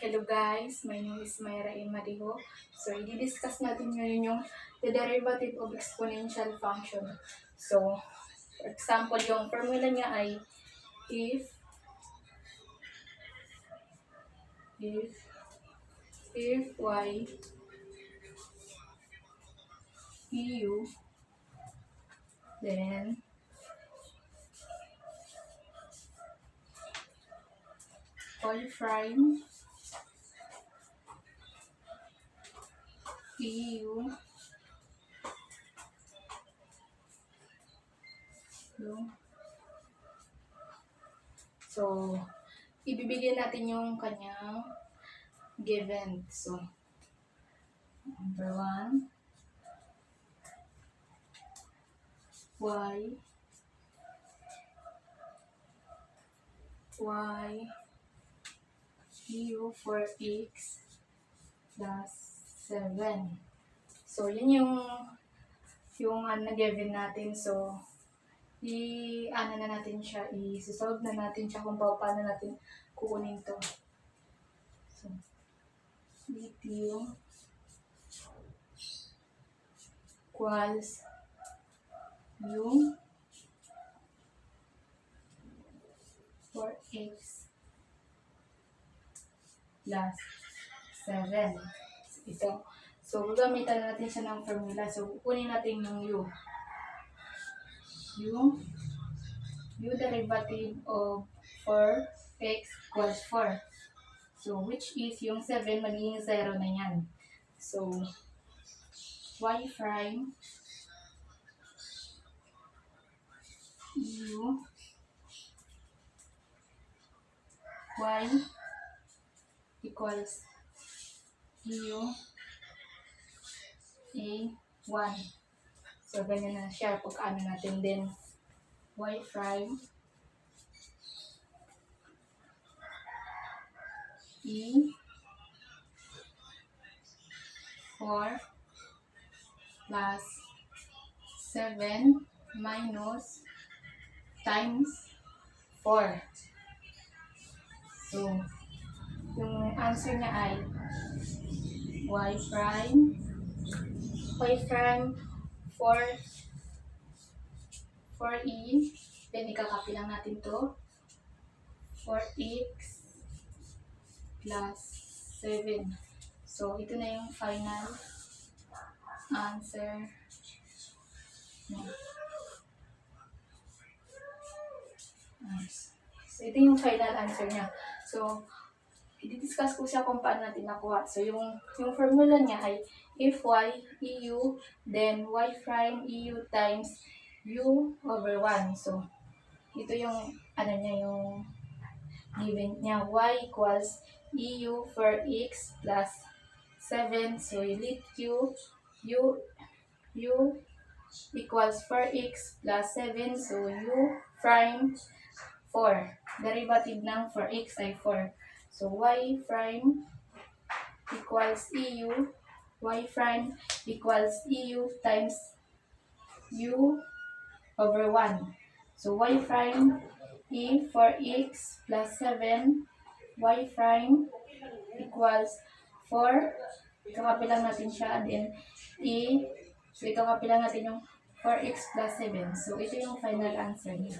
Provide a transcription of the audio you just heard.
Hello guys, my name is Myra A. Mariho. So, i-discuss natin ngayon yung the derivative of exponential function. So, for example, yung formula niya ay if y u, then y prime eu So, ibibigay natin yung kanyang given. So, number 1, u for x plus 7. So, yun yung na-given natin. So, i-ano na natin siya, i-solve na natin siya kung paano natin kukunin to. So, dt equals yung 4x plus 7. Ito. So, gagamitan natin siya ng formula. So, kukunin natin yung u. U derivative of 4x equals 4. So, which is yung 7 magiging 0 na yan. So, y prime u y equals u a 1. So, ganyan na siya pag ano natin din. Y prime e 4 plus 7 minus times 4. So, yung answer niya ay y prime 4e, then ikakapi lang natin to 4x plus 7. So, ito na yung final answer niya. So, ito yung final answer niya. So, i-discuss ko siya kung paano natin nakuha. So, yung formula niya ay if y eu, then y prime eu times u over 1. So, ito yung, ano niya, yung given niya. Y equals eu for x plus 7. So, you let u equals 4x plus 7. So, u prime 4. Derivative ng 4x ay 4. So, y prime equals eu. Y prime equals eu times u over 1. So, y prime e 4x plus 7. Y prime equals 4. Ikakapilang natin siya. Then, so ikakapilang natin yung 4x plus 7. So, ito yung final answer niya.